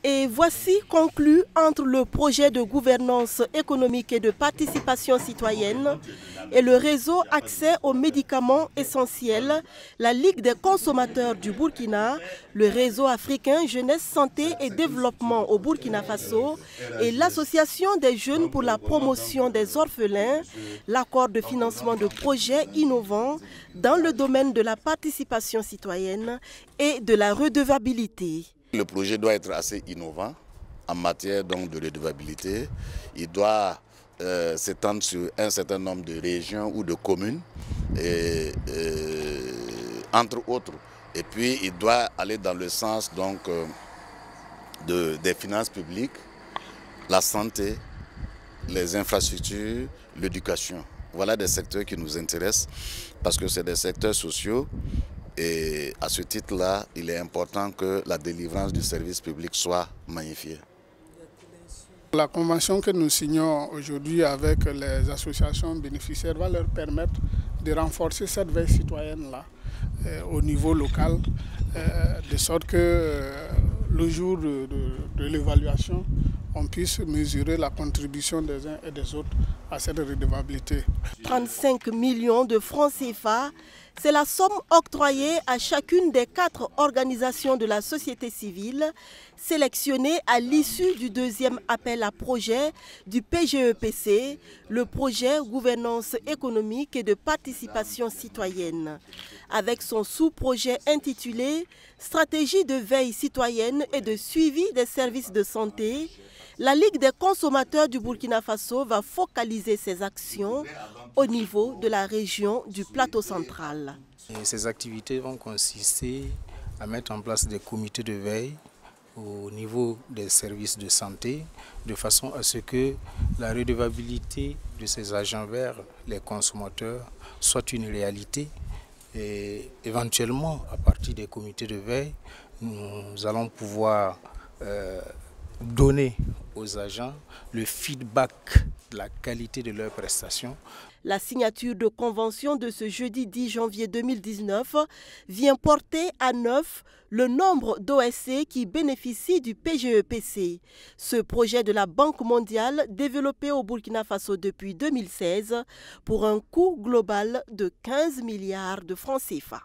Et voici conclu entre le projet de gouvernance économique et de participation citoyenne et le réseau Accès aux médicaments essentiels, la Ligue des consommateurs du Burkina, le réseau africain Jeunesse, Santé et Développement au Burkina Faso et l'Association des jeunes pour la promotion des orphelins, l'accord de financement de projets innovants dans le domaine de la participation citoyenne et de la redevabilité. Le projet doit être assez innovant en matière donc, de redevabilité. Il doit s'étendre sur un certain nombre de régions ou de communes, entre autres. Et puis il doit aller dans le sens donc, des finances publiques, la santé, les infrastructures, l'éducation. Voilà des secteurs qui nous intéressent parce que c'est des secteurs sociaux. Et à ce titre-là, il est important que la délivrance du service public soit magnifiée. La convention que nous signons aujourd'hui avec les associations bénéficiaires va leur permettre de renforcer cette veille citoyenne-là au niveau local, de sorte que le jour de l'évaluation, on puisse mesurer la contribution des uns et des autres à cette redevabilité. 35 millions de francs CFA, c'est la somme octroyée à chacune des 4 organisations de la société civile sélectionnées à l'issue du deuxième appel à projet du PGEPC, le projet Gouvernance économique et de participation citoyenne, avec son sous-projet intitulé Stratégie de veille citoyenne et de suivi des services de santé. La Ligue des consommateurs du Burkina Faso va focaliser ses actions au niveau de la région du plateau central. Et ces activités vont consister à mettre en place des comités de veille au niveau des services de santé, de façon à ce que la redevabilité de ces agents vers les consommateurs soit une réalité. Et éventuellement, à partir des comités de veille, nous allons pouvoir donner aux agents le feedback de la qualité de leurs prestations. La signature de convention de ce jeudi 10 janvier 2019 vient porter à 9 le nombre d'OSC qui bénéficient du PGEPC. Ce projet de la Banque mondiale développé au Burkina Faso depuis 2016 pour un coût global de 15 milliards de francs CFA.